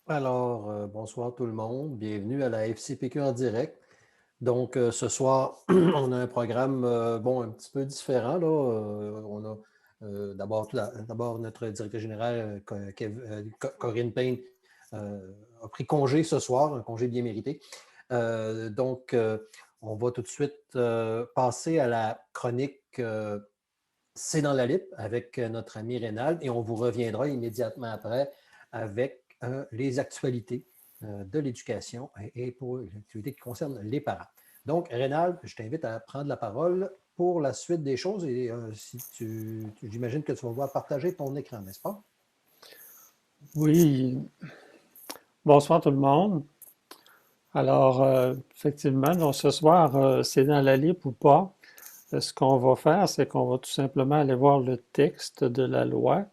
Bonsoir tout le monde. Bienvenue à la FCPQ en direct. Ce soir, on a un programme, un petit peu différent, là. On a d'abord notre directeur général, Corinne Payne, a pris congé ce soir, un congé bien mérité. Euh, donc, euh, on va tout de suite passer à la chronique C'est dans la lip avec notre ami Rénal et on vous reviendra immédiatement après avec les actualités de l'éducation et pour les activités qui concernent les parents. Donc, Rénal, je t'invite à prendre la parole pour la suite des choses et si j'imagine que tu vas pouvoir partager ton écran, n'est-ce pas? Oui, bonsoir tout le monde. Alors, effectivement, donc ce soir, c'est dans la lip ou pas. Ce qu'on va faire, c'est qu'on va tout simplement aller voir le texte de la loi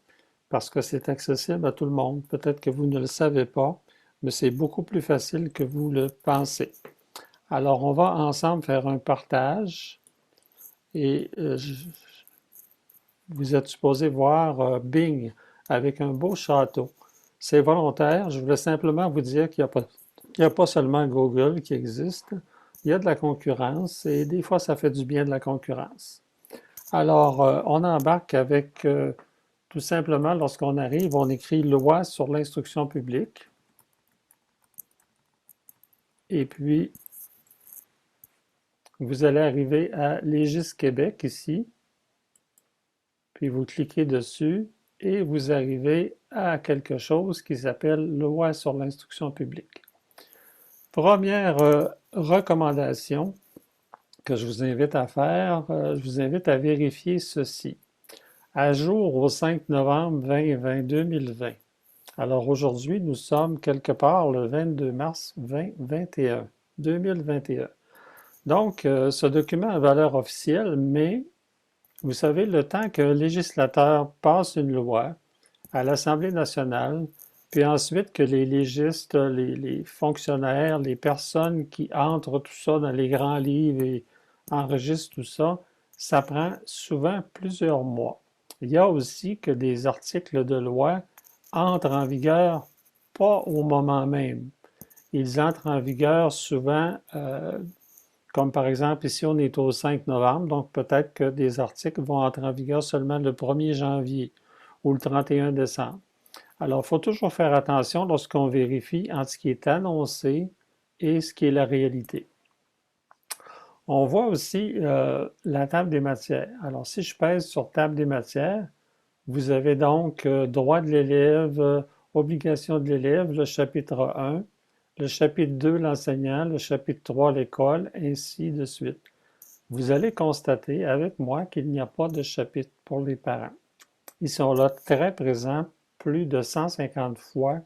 parce que c'est accessible à tout le monde. Peut-être que vous ne le savez pas, mais c'est beaucoup plus facile que vous le pensez. Alors, on va ensemble faire un partage et vous êtes supposé voir Bing avec un beau château. C'est volontaire. Je voulais simplement vous dire qu'il n'y a pas seulement Google qui existe. Il y a de la concurrence et des fois, ça fait du bien de la concurrence. Alors, on embarque avec tout simplement, lorsqu'on arrive, on écrit loi sur l'instruction publique. Et puis, vous allez arriver à Légis Québec ici. Puis vous cliquez dessus et vous arrivez à quelque chose qui s'appelle Loi sur l'instruction publique. Première recommandation que je vous invite à faire, je vous invite à vérifier ceci. À jour au 5 novembre 2020. Alors aujourd'hui, nous sommes quelque part le 22 mars 2021. 2021. Donc, ce document a valeur officielle, mais vous savez, le temps qu'un législateur passe une loi à l'Assemblée nationale, puis ensuite que les légistes, les fonctionnaires, les personnes qui entrent tout ça dans les grands livres et enregistrent tout ça, ça prend souvent plusieurs mois. Il y a aussi que des articles de loi entrent en vigueur pas au moment même. Ils entrent en vigueur souvent comme par exemple, ici, on est au 5 novembre, donc peut-être que des articles vont entrer en vigueur seulement le 1er janvier ou le 31 décembre. Alors, il faut toujours faire attention lorsqu'on vérifie entre ce qui est annoncé et ce qui est la réalité. On voit aussi la table des matières. Alors, si je pèse sur table des matières, vous avez donc droit de l'élève, obligation de l'élève, le chapitre 1, le chapitre 2, l'enseignant, le chapitre 3, l'école, ainsi de suite. Vous allez constater avec moi qu'il n'y a pas de chapitre pour les parents. Ils sont là très présents, plus de 150 fois.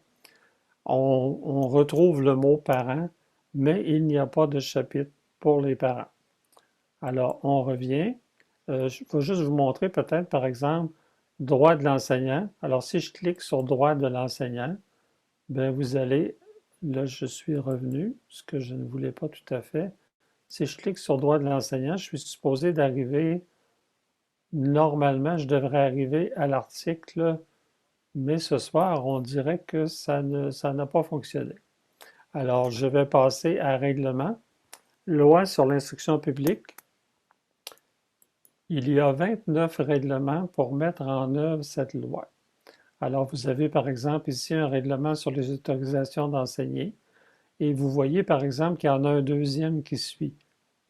On retrouve le mot parent, mais il n'y a pas de chapitre pour les parents. Alors, on revient. Je vais juste vous montrer peut-être, par exemple, droit de l'enseignant. Alors, si je clique sur droit de l'enseignant, ben vous allez, là, je suis revenu, ce que je ne voulais pas tout à fait. Si je clique sur droit de l'enseignant, je suis supposé d'arriver, normalement, je devrais arriver à l'article, mais ce soir, on dirait que ça n'a pas fonctionné. Alors, je vais passer à règlement. Loi sur l'instruction publique. Il y a 29 règlements pour mettre en œuvre cette loi. Alors, vous avez par exemple ici un règlement sur les autorisations d'enseigner et vous voyez par exemple qu'il y en a un deuxième qui suit.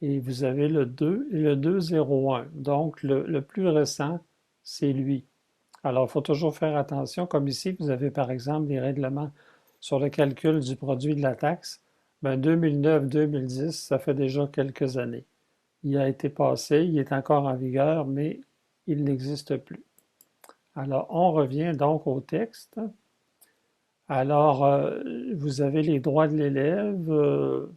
Et vous avez le 2 et le 201. Donc, le plus récent, c'est lui. Alors, il faut toujours faire attention. Comme ici, vous avez par exemple des règlements sur le calcul du produit de la taxe. Ben, 2009-2010, ça fait déjà quelques années. Il a été passé, il est encore en vigueur, mais il n'existe plus. Alors, on revient donc au texte. Alors, vous avez les droits de l'élève.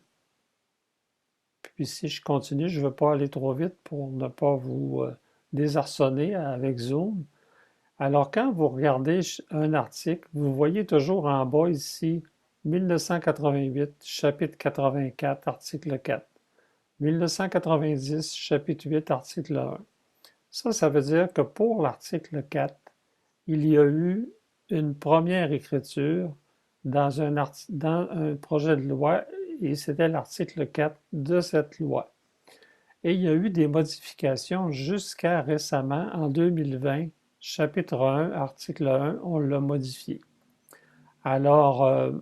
Puis si je continue, je ne veux pas aller trop vite pour ne pas vous désarçonner avec Zoom. Alors, quand vous regardez un article, vous voyez toujours en bas ici 1988, chapitre 84, article 4. 1990, chapitre 8, article 1. Ça veut dire que pour l'article 4, il y a eu une première écriture dans un projet de loi, et c'était l'article 4 de cette loi. Et il y a eu des modifications jusqu'à récemment, en 2020, chapitre 1, article 1, on l'a modifié. Alors,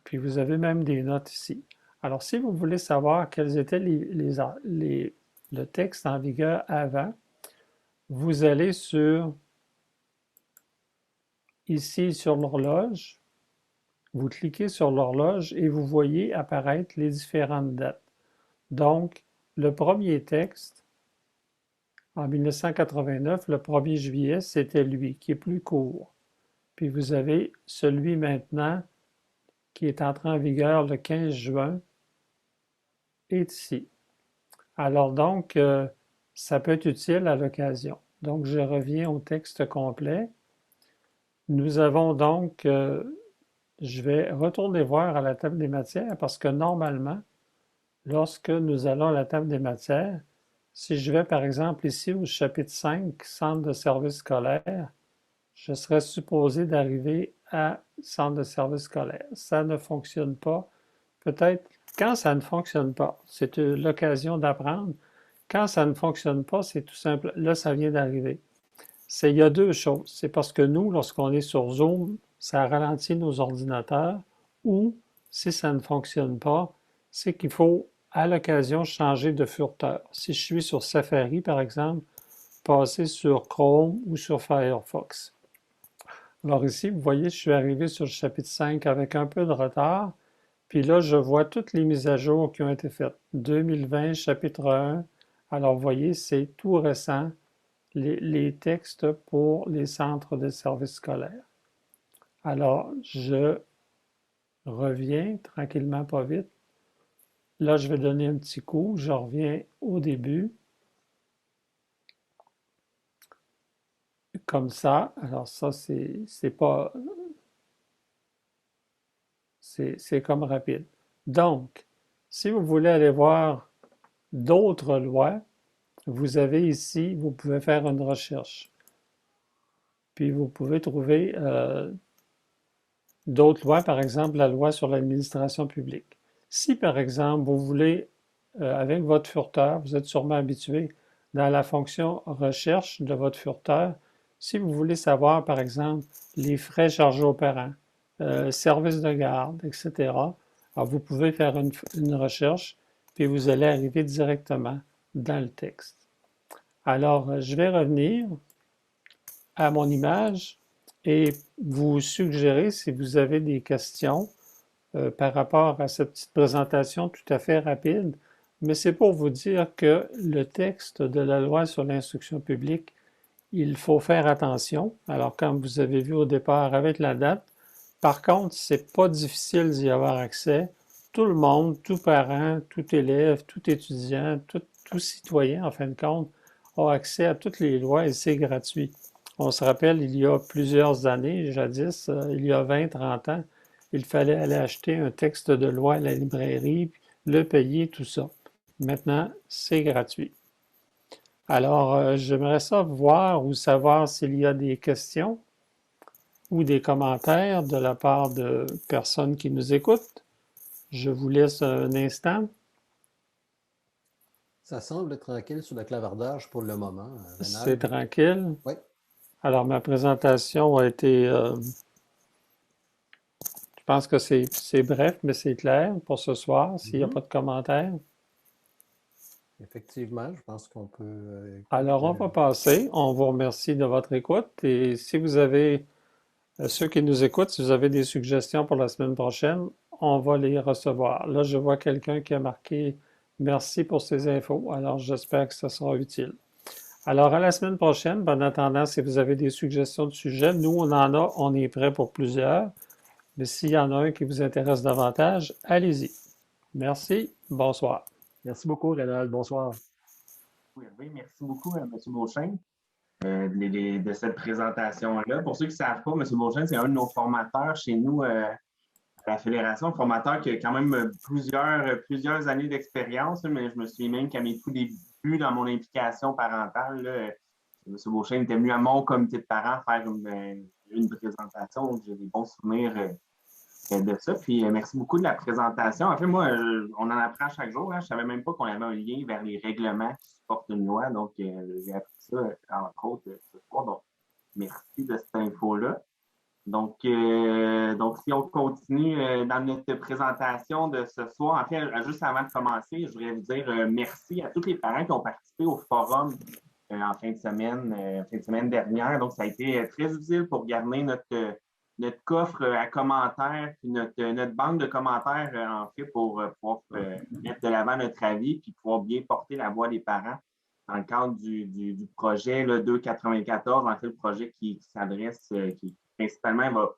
puis vous avez même des notes ici. Alors, si vous voulez savoir quels étaient le texte en vigueur avant, vous allez ici sur l'horloge, vous cliquez sur l'horloge et vous voyez apparaître les différentes dates. Donc, le premier texte, en 1989, le 1er juillet, c'était lui, qui est plus court. Puis vous avez celui maintenant, qui est entré en vigueur le 15 juin, est ici. Alors donc, ça peut être utile à l'occasion. Donc, je reviens au texte complet. Nous avons donc, je vais retourner voir à la table des matières parce que normalement, lorsque nous allons à la table des matières, si je vais par exemple ici au chapitre 5, Centre de services scolaires, je serais supposé d'arriver à Centre de services scolaires. Ça ne fonctionne pas. Peut-être quand ça ne fonctionne pas, c'est l'occasion d'apprendre. Quand ça ne fonctionne pas, c'est tout simple. Là, ça vient d'arriver. Il y a deux choses. C'est parce que nous, lorsqu'on est sur Zoom, ça ralentit nos ordinateurs, ou si ça ne fonctionne pas, c'est qu'il faut à l'occasion changer de furteur. Si je suis sur Safari, par exemple, passer sur Chrome ou sur Firefox. Alors ici, vous voyez, je suis arrivé sur le chapitre 5 avec un peu de retard, puis là, je vois toutes les mises à jour qui ont été faites. 2020, chapitre 1. Alors, vous voyez, c'est tout récent, les textes pour les centres de services scolaires. Alors, je reviens tranquillement, pas vite. Là, je vais donner un petit coup. Je reviens au début. Comme ça. Alors, ça, c'est pas. C'est comme rapide. Donc, si vous voulez aller voir d'autres lois, vous avez ici, vous pouvez faire une recherche. Puis vous pouvez trouver d'autres lois, par exemple la loi sur l'administration publique. Si, par exemple, vous voulez, avec votre furteur, vous êtes sûrement habitué dans la fonction recherche de votre furteur, si vous voulez savoir, par exemple, les frais chargés aux parents, services de garde, etc., alors vous pouvez faire une recherche, puis vous allez arriver directement dans le texte. Alors, je vais revenir à mon image et vous suggérer si vous avez des questions par rapport à cette petite présentation tout à fait rapide, mais c'est pour vous dire que le texte de la loi sur l'instruction publique, il faut faire attention. Alors, comme vous avez vu au départ avec la date, par contre, c'est pas difficile d'y avoir accès. Tout le monde, tout parent, tout élève, tout étudiant, tout citoyen, en fin de compte, a accès à toutes les lois et c'est gratuit. On se rappelle, il y a plusieurs années, jadis, il y a 20, 30 ans, il fallait aller acheter un texte de loi à la librairie, le payer, tout ça. Maintenant, c'est gratuit. Alors, j'aimerais ça voir ou savoir s'il y a des questions ou des commentaires de la part de personnes qui nous écoutent. Je vous laisse un instant. Ça semble tranquille sur le clavardage pour le moment, C'est Rénal. tranquille. Oui. Alors, ma présentation a été, je pense que c'est bref, mais c'est clair pour ce soir, s'il n'y a pas de commentaires. Effectivement, je pense qu'on peut. Alors, on va passer. On vous remercie de votre écoute. Et si vous avez, ceux qui nous écoutent, si vous avez des suggestions pour la semaine prochaine, on va les recevoir. Là, je vois quelqu'un qui a marqué merci pour ces infos. Alors, j'espère que ça sera utile. Alors, à la semaine prochaine. En attendant, si vous avez des suggestions de sujets, nous, on en a, on est prêt pour plusieurs. Mais s'il y en a un qui vous intéresse davantage, allez-y. Merci. Bonsoir. Merci beaucoup, Rénal. Bonsoir. Oui, merci beaucoup, M. Beauchesne, de cette présentation-là. Pour ceux qui ne savent pas, M. Beauchesne, c'est un de nos formateurs chez nous à la Fédération, un formateur qui a quand même plusieurs années d'expérience, mais je me souviens même qu'à mes tout débuts dans mon implication parentale, là, M. Beauchesne était venu à mon comité de parents faire une présentation, donc j'ai des bons souvenirs de ça. Puis merci beaucoup de la présentation. En fait, moi, on en apprend chaque jour. Hein. Je ne savais même pas qu'on avait un lien vers les règlements qui supportent une loi. Donc, j'ai appris ça, entre autres, ce soir. Donc, merci de cette info-là. Donc, si on continue dans notre présentation de ce soir, en fait, juste avant de commencer, je voudrais vous dire merci à tous les parents qui ont participé au forum en fin de semaine dernière. Donc, ça a été très utile pour garder notre coffre à commentaires, puis notre banque de commentaires, en fait, pour pouvoir mettre de l'avant notre avis, puis pouvoir bien porter la voix des parents dans le cadre du projet là, 294, en fait, le projet qui s'adresse, qui principalement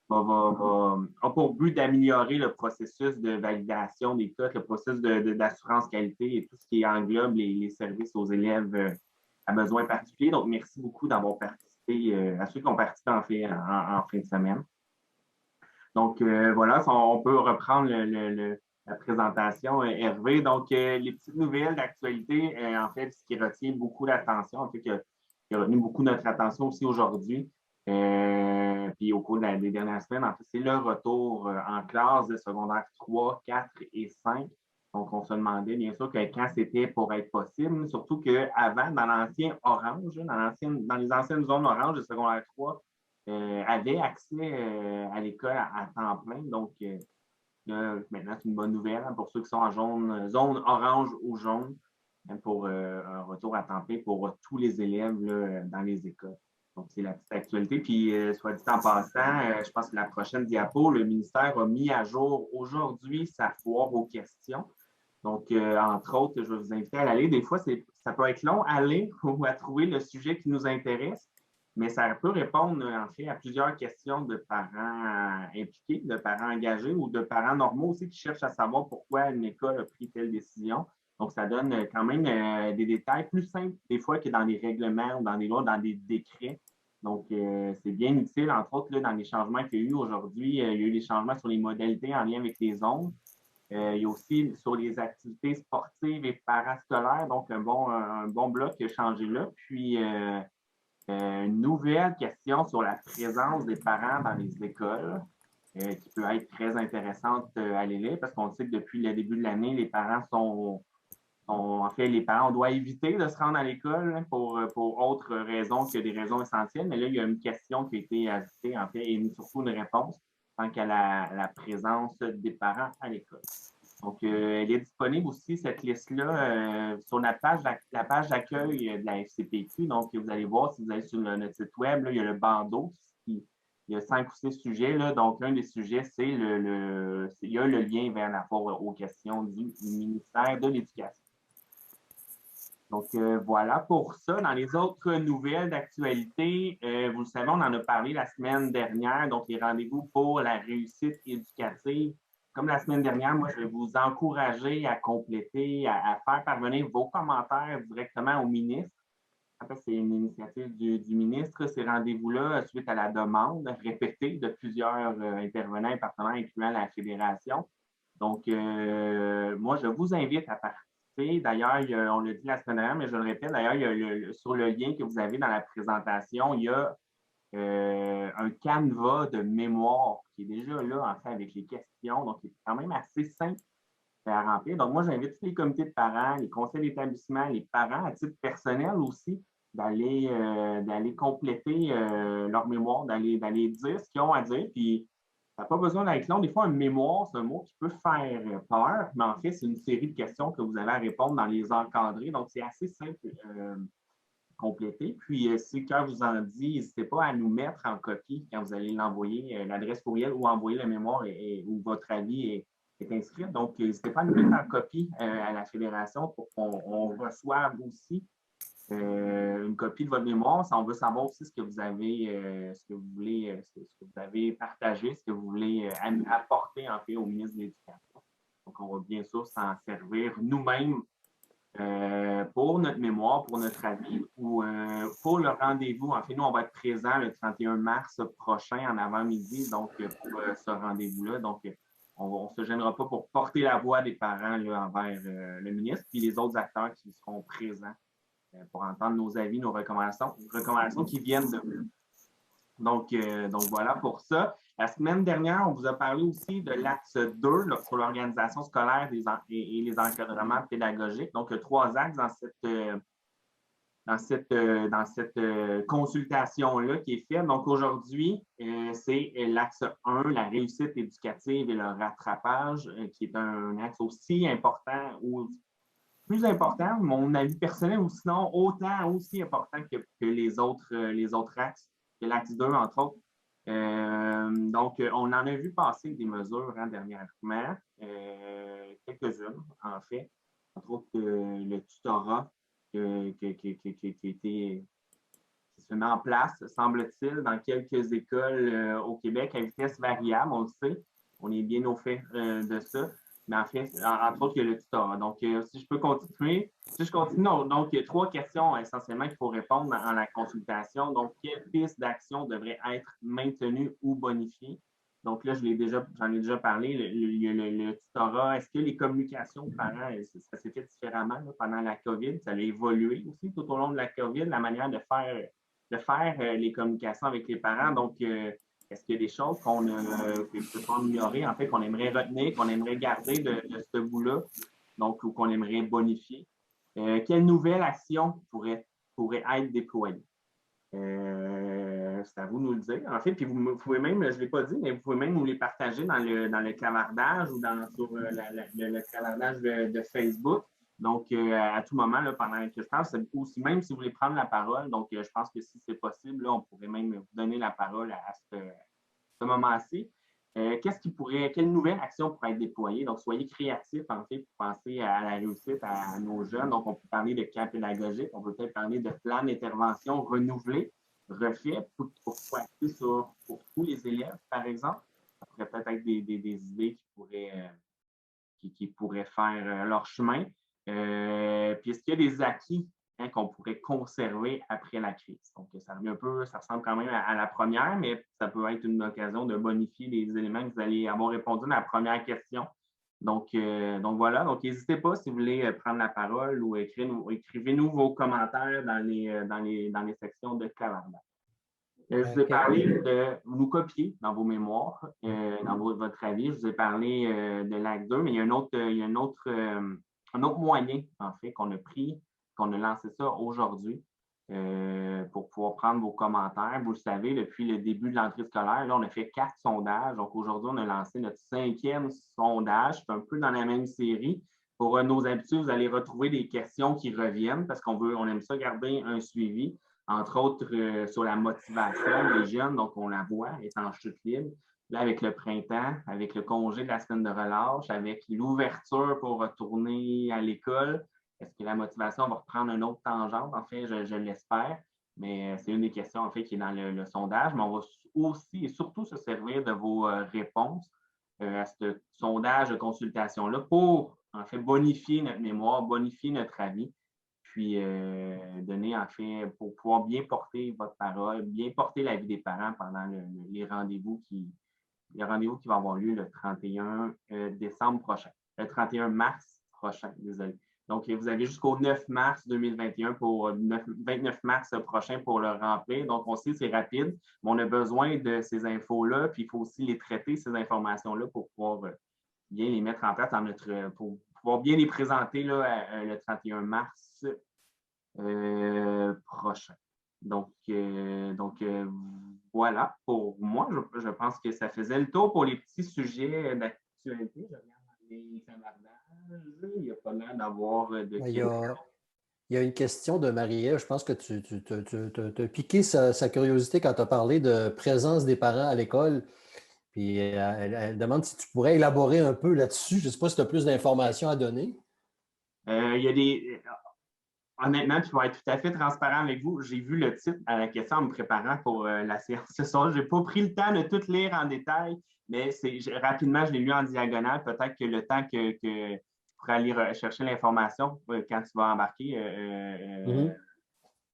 a pour but d'améliorer le processus de validation des cotes, le processus d'assurance qualité et tout ce qui englobe les services aux élèves à besoins particuliers. Donc, merci beaucoup d'avoir participé, à ceux qui ont participé en fin de semaine. Donc, voilà, on peut reprendre la présentation, Hervé. Donc, les petites nouvelles d'actualité, en fait, ce qui retient beaucoup l'attention, en fait, qui a retenu beaucoup notre attention aussi aujourd'hui, puis au cours des dernières semaines, en fait, c'est le retour en classe de secondaire 3, 4 et 5. Donc, on se demandait bien sûr quand c'était pour être possible, surtout qu'avant, dans l'ancien orange, dans les anciennes zones orange de secondaire 3, avaient accès à l'école à temps plein. Donc, là, maintenant, c'est une bonne nouvelle hein, pour ceux qui sont en zone orange ou jaune, hein, pour un retour à temps plein pour tous les élèves là, dans les écoles. Donc, c'est la petite actualité. Puis, soit dit en passant, je pense que la prochaine diapo, le ministère a mis à jour aujourd'hui sa foire aux questions. Donc, entre autres, je vais vous inviter à l'aller. Des fois, ça peut être long à lire ou à trouver le sujet qui nous intéresse, mais ça peut répondre, en fait, à plusieurs questions de parents impliqués, de parents engagés ou de parents normaux aussi qui cherchent à savoir pourquoi une école a pris telle décision. Donc, ça donne quand même des détails plus simples des fois que dans les règlements ou dans des lois, dans des décrets. Donc, c'est bien utile, entre autres, là, dans les changements qu'il y a eu aujourd'hui. Il y a eu des changements sur les modalités en lien avec les zones. Il y a aussi sur les activités sportives et parascolaires, donc un bon bloc qui a changé là. Puis, une nouvelle question sur la présence des parents dans les écoles, qui peut être très intéressante à l'élève, parce qu'on sait que depuis le début de l'année, les parents on doit éviter de se rendre à l'école hein, pour autres raisons que des raisons essentielles. Mais là, il y a une question qui a été ajoutée, en fait, et surtout une réponse tant qu'à la présence des parents à l'école. Donc, elle est disponible aussi, cette liste-là, sur la page d'accueil de la FCPQ. Donc, vous allez voir, si vous allez sur notre site web, là, il y a le bandeau. Il y a 5 ou 6 sujets. Là. Donc, l'un des sujets, c'est il y a le lien vers la foire aux questions du ministère de l'Éducation. Donc, voilà pour ça. Dans les autres nouvelles d'actualité, vous le savez, on en a parlé la semaine dernière, donc les rendez-vous pour la réussite éducative. Comme la semaine dernière, moi, je vais vous encourager à compléter, à faire parvenir vos commentaires directement au ministre. En fait, c'est une initiative du ministre, ces rendez-vous-là, suite à la demande répétée de plusieurs intervenants et partenaires, incluant la Fédération. Donc, moi, je vous invite à participer. D'ailleurs, on l'a dit la semaine dernière, mais je le répète, d'ailleurs, sur le lien que vous avez dans la présentation, il y a un canevas de mémoire qui est déjà là, en fait, avec les questions. Donc, c'est quand même assez simple à remplir. Donc, moi, j'invite tous les comités de parents, les conseils d'établissement, les parents, à titre personnel aussi, d'aller compléter leur mémoire, d'aller dire ce qu'ils ont à dire. Puis, ça n'a pas besoin d'être long. Des fois, un mémoire, c'est un mot qui peut faire peur, mais en fait, c'est une série de questions que vous avez à répondre dans les encadrés. Donc, c'est assez simple compléter. Puis, si le cœur vous en dit, n'hésitez pas à nous mettre en copie quand vous allez l'envoyer, l'adresse courriel ou envoyer le mémoire où votre avis est inscrit. Donc, n'hésitez pas à nous mettre en copie à la Fédération pour qu'on reçoive aussi une copie de votre mémoire. On veut savoir aussi ce que vous avez, ce que vous avez partagé, ce que vous voulez apporter en fait au ministre de l'Éducation. Donc, on va bien sûr s'en servir nous-mêmes pour notre mémoire, pour notre avis ou pour le rendez-vous. En fait, nous, on va être présents le 31 mars prochain en avant-midi, donc pour ce rendez-vous-là. Donc, on ne se gênera pas pour porter la voix des parents là, envers le ministre et les autres acteurs qui seront présents pour entendre nos avis, nos recommandations qui viennent de vous. Donc voilà pour ça. La semaine dernière, on vous a parlé aussi de l'axe 2 là, sur l'organisation scolaire et les encadrements pédagogiques. Donc, il y a 3 axes dans cette consultation-là qui est faite. Donc, aujourd'hui, c'est l'axe 1, la réussite éducative et le rattrapage, qui est un axe aussi important ou plus important, mon avis personnel, ou sinon autant aussi important que les autres axes, que l'axe 2, entre autres. Donc, on en a vu passer des mesures dernièrement, quelques-unes, en fait, entre autres le tutorat qui se met en place, semble-t-il, dans quelques écoles au Québec à vitesse variable, on le sait. On est bien au fait de ça. Mais en fait, entre autres, il y a le tutorat. Donc, si je peux continuer, donc, il y a 3 questions essentiellement qu'il faut répondre dans la consultation. Donc, quelles pistes d'action devraient être maintenues ou bonifiées? Donc là, j'en ai déjà parlé, il y a le tutorat. Est-ce que les communications aux parents, ça s'est fait différemment là, pendant la COVID? Ça a évolué aussi tout au long de la COVID, la manière de faire les communications avec les parents. Donc, est-ce qu'il y a des choses qu'on peut améliorer, en fait, qu'on aimerait retenir, qu'on aimerait garder de ce bout-là, donc, ou qu'on aimerait bonifier? Quelle nouvelle action pourrait être déployée? C'est à vous de nous le dire. En fait, puis vous pouvez même, je ne l'ai pas dit, mais vous pouvez même nous les partager dans le clavardage ou sur le clavardage de Facebook. Donc, à tout moment, là, pendant que je parle, aussi même si vous voulez prendre la parole, donc je pense que si c'est possible, là, on pourrait même vous donner la parole à ce moment-ci. Quelle nouvelle action pourrait être déployée? Donc, soyez créatifs, en fait, pour penser à la réussite à nos jeunes. Donc, on peut parler de camp pédagogique, on peut peut-être parler de plan d'intervention renouvelé, refait, pour tous les élèves, par exemple. Ça pourrait peut-être être des idées qui pourraient faire leur chemin. Puis, est-ce qu'il y a des acquis qu'on pourrait conserver après la crise? Donc, ça ressemble quand même à la première, mais ça peut être une occasion de bonifier les éléments que vous allez avoir répondu à la première question. Donc voilà. Donc, n'hésitez pas si vous voulez prendre la parole ou écrivez-nous vos commentaires dans les sections de clavardage. Je vous ai parlé de nous copier dans vos mémoires, dans votre avis. Je vous ai parlé de l'acte 2, mais il y a un autre moyen, en fait, qu'on a pris, qu'on a lancé ça aujourd'hui pour pouvoir prendre vos commentaires. Vous le savez, depuis le début de l'entrée scolaire, là, on a fait 4 sondages. Donc, aujourd'hui, on a lancé notre 5e sondage. C'est un peu dans la même série. Pour nos habitudes, vous allez retrouver des questions qui reviennent parce on aime ça garder un suivi, entre autres sur la motivation des jeunes. Donc, on la voit, elle est en chute libre. Là, avec le printemps, avec le congé de la semaine de relâche, avec l'ouverture pour retourner à l'école, est-ce que la motivation va reprendre une autre tangente? En fait, je l'espère, mais c'est une des questions en fait qui est dans le sondage. Mais on va aussi et surtout se servir de vos réponses à ce sondage de consultation-là pour en fait bonifier notre mémoire, bonifier notre avis, puis donner en fait pour pouvoir bien porter votre parole, bien porter l'avis des parents pendant les rendez-vous qui vont avoir lieu le 31 décembre prochain, le 31 mars prochain, désolé. Donc, vous avez jusqu'au 9 mars 2021 pour 29 mars prochain pour le remplir. Donc, on sait que c'est rapide, mais on a besoin de ces infos-là, puis il faut aussi les traiter, ces informations-là, pour pouvoir bien les mettre en place pour pouvoir bien les présenter là, le 31 mars prochain. Donc voilà, pour moi, je pense que ça faisait le tour pour les petits sujets d'actualité. Je regarde les camarades. Il n'y a pas l'air d'avoir de questions. Il y a une question de Marie-Ève. Je pense que tu as piqué sa curiosité quand tu as parlé de présence des parents à l'école. Puis elle demande si tu pourrais élaborer un peu là-dessus. Je ne sais pas si tu as plus d'informations à donner. Il y a honnêtement, je vais être tout à fait transparent avec vous. J'ai vu le titre à la question en me préparant pour la séance ce soir. Je n'ai pas pris le temps de tout lire en détail, mais rapidement, je l'ai lu en diagonale. Peut-être que le temps que tu pourrais aller chercher l'information quand tu vas embarquer,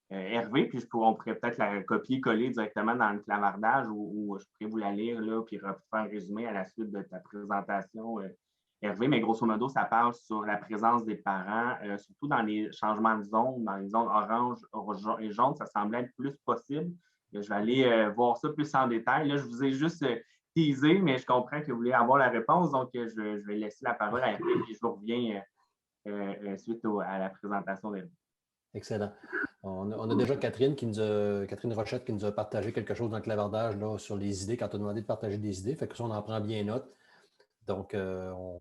Hervé, puis on pourrait peut-être la copier-coller directement dans le clavardage ou je pourrais vous la lire là, puis faire un résumé à la suite de ta présentation. Hervé, mais grosso modo, ça parle sur la présence des parents, surtout dans les changements de zone, dans les zones orange et jaune, ça semblait être plus possible. Je vais aller voir ça plus en détail. Là, je vous ai juste teaser, mais je comprends que vous voulez avoir la réponse, donc je vais laisser la parole à Catherine et je vous reviens suite à la présentation des. Excellent. On a déjà Catherine Catherine Rochette qui nous a partagé quelque chose dans le clavardage là, sur les idées, quand on a demandé de partager des idées. Fait que ça, on en prend bien note. Donc, on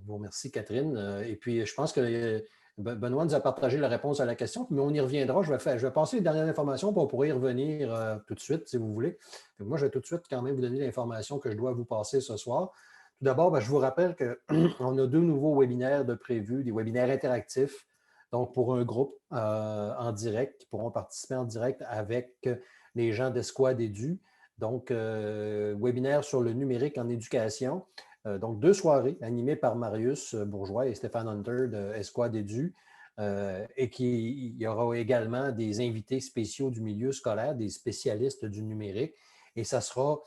vous remercie, Catherine. Et puis, je pense que Benoît nous a partagé la réponse à la question, mais on y reviendra. Je vais passer les dernières informations pour pouvoir y revenir tout de suite, si vous voulez. Donc, moi, je vais tout de suite quand même vous donner l'information que je dois vous passer ce soir. Tout d'abord, je vous rappelle qu'on a 2 nouveaux webinaires de prévus, des webinaires interactifs. Donc, pour un groupe en direct, qui pourront participer en direct avec les gens d'Escouade Édu. Donc, webinaire sur le numérique en éducation. Donc, 2 soirées animées par Marius Bourgeois et Stéphane Hunter de Escouade Édu. Et il y aura également des invités spéciaux du milieu scolaire, des spécialistes du numérique. Et ça sera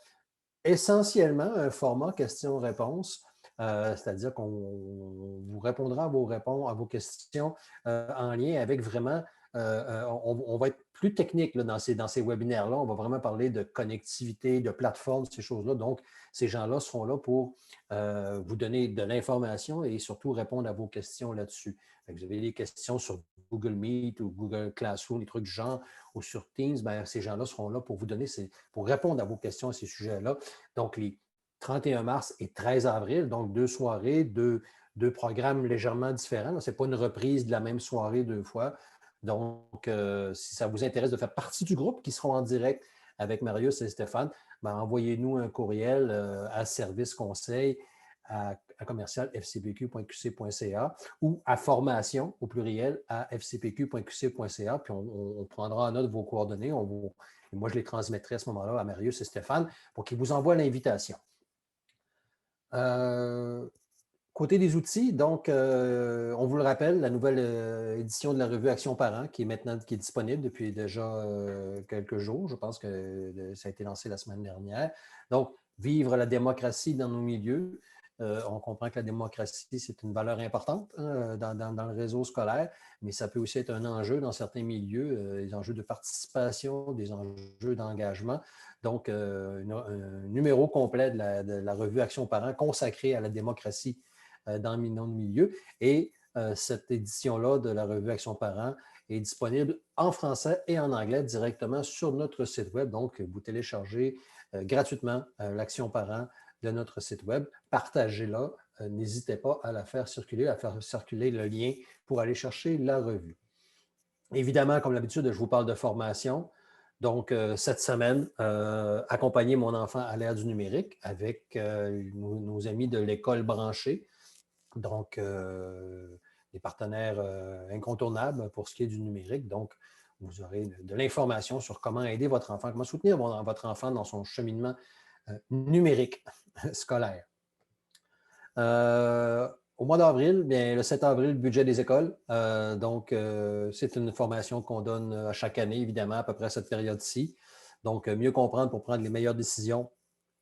essentiellement un format questions-réponses, c'est-à-dire qu'on vous répondra à vos questions en lien avec vraiment, on va être plus technique là, dans ces webinaires-là. On va vraiment parler de connectivité, de plateforme, ces choses-là. Donc, ces gens-là seront là pour vous donner de l'information et surtout répondre à vos questions là-dessus. Vous avez des questions sur Google Meet ou Google Classroom, des trucs du genre, ou sur Teams, bien, ces gens-là seront là pour vous donner, pour répondre à vos questions à ces sujets-là. Donc, les 31 mars et 13 avril, donc 2 soirées, deux programmes légèrement différents. Ce n'est pas une reprise de la même soirée 2 fois. Donc, si ça vous intéresse de faire partie du groupe qui seront en direct avec Marius et Stéphane, bien, envoyez-nous un courriel à service conseil à commercial fcpq.qc.ca ou à formation au pluriel à fcpq.qc.ca. Puis on prendra en note vos coordonnées. Et moi, je les transmettrai à ce moment-là à Marius et Stéphane pour qu'ils vous envoient l'invitation. Côté des outils, donc, on vous le rappelle, la nouvelle édition de la revue Action Parents qui est disponible depuis déjà quelques jours. Je pense que ça a été lancé la semaine dernière. Donc, vivre la démocratie dans nos milieux. On comprend que la démocratie, c'est une valeur importante dans le réseau scolaire, mais ça peut aussi être un enjeu dans certains milieux, des enjeux de participation, des enjeux d'engagement. Donc, un numéro complet de la revue Action Parents consacré à la démocratie dans nos milieux. Et cette édition-là de la revue Action Parents est disponible en français et en anglais directement sur notre site web. Donc, vous téléchargez gratuitement l'Action Parents de notre site web. Partagez-la. N'hésitez pas à faire circuler le lien pour aller chercher la revue. Évidemment, comme d'habitude, je vous parle de formation. Donc, cette semaine, accompagner mon enfant à l'ère du numérique avec nos amis de l'école branchée. Donc, des partenaires incontournables pour ce qui est du numérique. Donc, vous aurez de l'information sur comment aider votre enfant, comment soutenir votre enfant dans son cheminement numérique scolaire. Au mois d'avril, bien, le 7 avril, budget des écoles. Donc, c'est une formation qu'on donne à chaque année, évidemment, à peu près à cette période-ci. Donc, mieux comprendre pour prendre les meilleures décisions.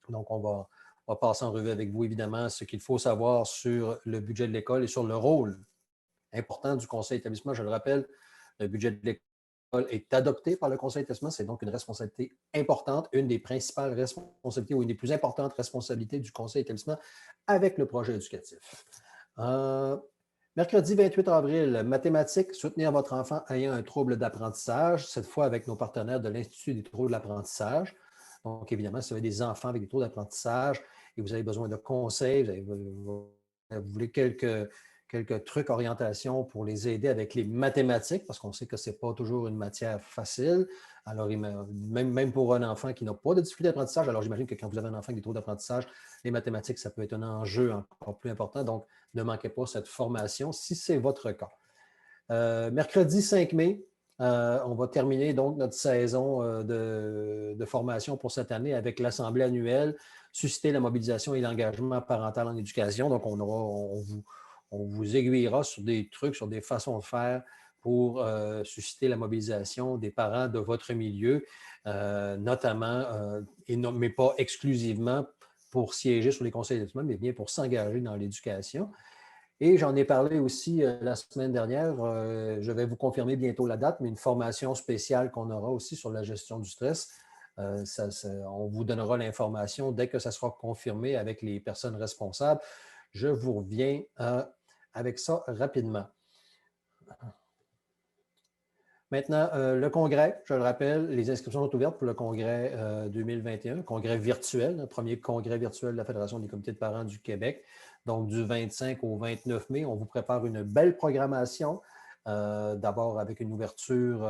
Donc, on va passer en revue avec vous, évidemment, ce qu'il faut savoir sur le budget de l'école et sur le rôle important du conseil d'établissement. Je le rappelle, le budget de l'école est adopté par le conseil d'établissement. C'est donc une responsabilité importante, une des principales responsabilités ou une des plus importantes responsabilités du conseil d'établissement avec le projet éducatif. Mercredi 28 avril, mathématiques, soutenir votre enfant ayant un trouble d'apprentissage, cette fois avec nos partenaires de l'Institut des troubles d'apprentissage. Donc, évidemment, si vous avez des enfants avec des troubles d'apprentissage et vous avez besoin de conseils, vous voulez quelques trucs, orientations pour les aider avec les mathématiques, parce qu'on sait que ce n'est pas toujours une matière facile. Alors, même pour un enfant qui n'a pas de difficulté d'apprentissage, alors j'imagine que quand vous avez un enfant avec des troubles d'apprentissage, les mathématiques, ça peut être un enjeu encore plus important. Donc, ne manquez pas cette formation si c'est votre cas. Mercredi 5 mai, on va terminer donc notre saison de formation pour cette année avec l'Assemblée annuelle, susciter la mobilisation et l'engagement parental en éducation. Donc, on vous aiguillera sur des trucs, sur des façons de faire pour susciter la mobilisation des parents de votre milieu, notamment, mais pas exclusivement pour siéger sur les conseils d'établissement, mais bien pour s'engager dans l'éducation. Et j'en ai parlé aussi la semaine dernière, je vais vous confirmer bientôt la date, mais une formation spéciale qu'on aura aussi sur la gestion du stress On vous donnera l'information dès que ça sera confirmé avec les personnes responsables. Je vous reviens avec ça rapidement. Maintenant, le congrès, je le rappelle, les inscriptions sont ouvertes pour le congrès 2021, congrès virtuel, le premier congrès virtuel de la Fédération des comités de parents du Québec. Donc, du 25 au 29 mai, on vous prépare une belle programmation, d'abord avec une ouverture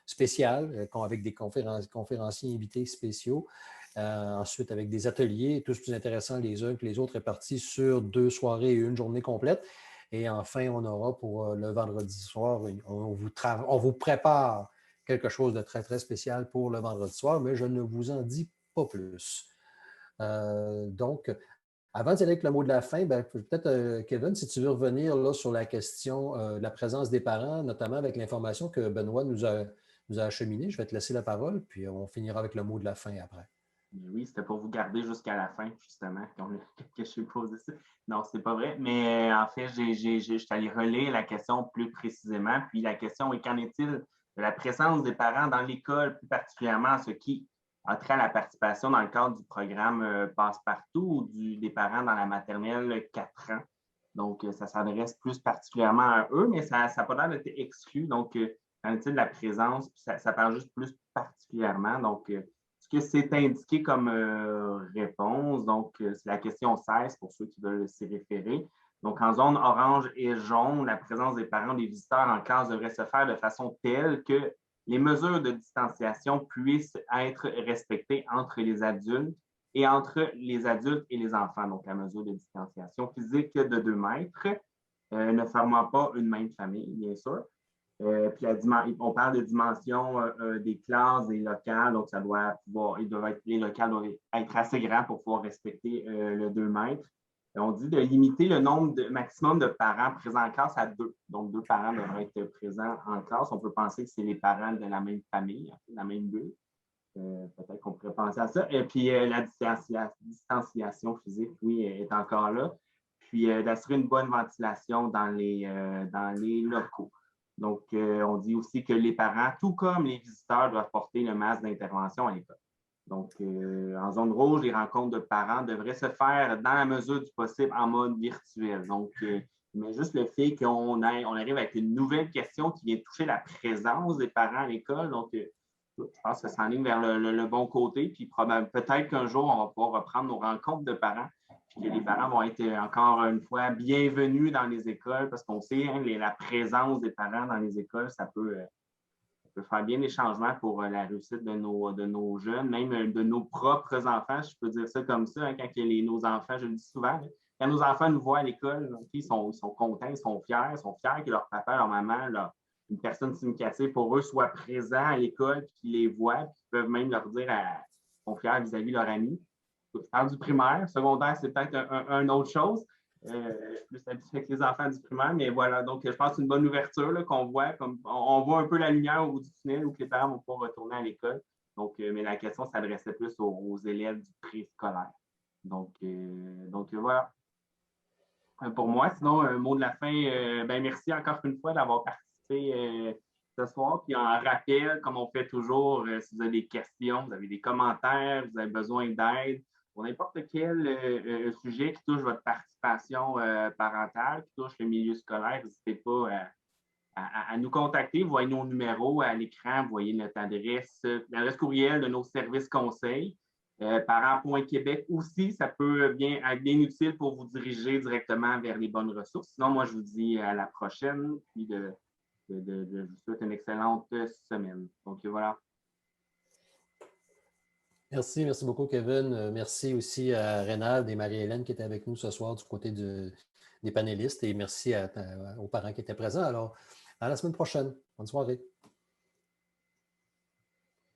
spéciale, avec des conférenciers invités spéciaux. Ensuite, avec des ateliers, tous plus intéressants les uns que les autres, répartis sur 2 soirées et une journée complète. Et enfin, on aura pour le vendredi soir, on vous prépare quelque chose de très, très spécial pour le vendredi soir, mais je ne vous en dis pas plus. Donc, avant d'y aller avec le mot de la fin, peut-être, Kevin, si tu veux revenir là, sur la question de la présence des parents, notamment avec l'information que Benoît nous a acheminée, je vais te laisser la parole, puis on finira avec le mot de la fin après. Oui, c'était pour vous garder jusqu'à la fin, justement, que je suis posé ça. Non, c'est pas vrai. Mais en fait, je suis allé relayer la question plus précisément. Puis la question est, qu'en est-il de la présence des parents dans l'école, plus particulièrement ce qui a trait à la participation dans le cadre du programme Passe-Partout ou des parents dans la maternelle 4 ans. Donc, ça s'adresse plus particulièrement à eux, mais ça n'a pas l'air d'être exclu. Donc, qu'en est-il de la présence? Ça parle juste plus particulièrement. Donc, ce que c'est indiqué comme réponse, donc c'est la question 16 pour ceux qui veulent s'y référer. Donc, en zone orange et jaune, la présence des parents des visiteurs en classe devrait se faire de façon telle que les mesures de distanciation puissent être respectées entre les adultes et entre les adultes et les enfants. Donc, la mesure de distanciation physique de 2 mètres, ne fermant pas une même famille, bien sûr. Puis on parle de dimension des classes, des locales, donc les locales doivent être assez grands pour pouvoir respecter le 2 mètres. Et on dit de limiter le nombre maximum de parents présents en classe à 2. Donc, 2 parents devraient être présents en classe. On peut penser que c'est les parents de la même famille, la même bulle. Peut-être qu'on pourrait penser à ça. Et puis, la distanciation physique, oui, est encore là. Puis, d'assurer une bonne ventilation dans les locaux. Donc, on dit aussi que les parents, tout comme les visiteurs, doivent porter le masque d'intervention à l'école. Donc, en zone rouge, les rencontres de parents devraient se faire dans la mesure du possible en mode virtuel. Donc, mais juste le fait qu'on arrive avec une nouvelle question qui vient toucher la présence des parents à l'école. Donc, je pense que ça s'enligne vers le bon côté. Puis peut-être qu'un jour, on va pouvoir reprendre nos rencontres de parents. Puis que les parents vont être encore une fois bienvenus dans les écoles parce qu'on sait, hein, la présence des parents dans les écoles, ça peut faire bien des changements pour la réussite de nos jeunes, même de nos propres enfants, je peux dire ça comme ça, hein, quand nos enfants, je le dis souvent, hein, quand nos enfants nous voient à l'école, ils sont contents, ils sont fiers que leur papa, leur maman, une personne significative pour eux soit présent à l'école, puis qu'ils les voient, puis qu'ils peuvent même leur dire qu'ils sont fiers vis-à-vis de leur ami. Je parle du primaire. Secondaire, c'est peut-être une autre chose. Je suis plus habitué avec les enfants du primaire, mais voilà. Donc, je pense que c'est une bonne ouverture là, qu'on voit. On voit un peu la lumière au bout du tunnel où que les parents vont pouvoir retourner à l'école. Donc, mais la question s'adressait plus aux élèves du préscolaire. Donc voilà. Pour moi, sinon, un mot de la fin, merci encore une fois d'avoir participé ce soir. Puis en rappel, comme on fait toujours, si vous avez des questions, vous avez des commentaires, vous avez besoin d'aide, pour n'importe quel sujet qui touche votre participation parentale, qui touche le milieu scolaire, n'hésitez pas à nous contacter. Vous voyez nos numéros à l'écran, vous voyez notre l'adresse courriel de nos services conseils. Parents.Québec aussi, ça peut être bien utile pour vous diriger directement vers les bonnes ressources. Sinon, moi, je vous dis à la prochaine, puis je vous souhaite une excellente semaine. Donc, voilà. Merci beaucoup, Kevin. Merci aussi à Rénald et Marie-Hélène qui étaient avec nous ce soir du côté des panélistes et merci aux parents qui étaient présents. Alors, à la semaine prochaine. Bonne soirée.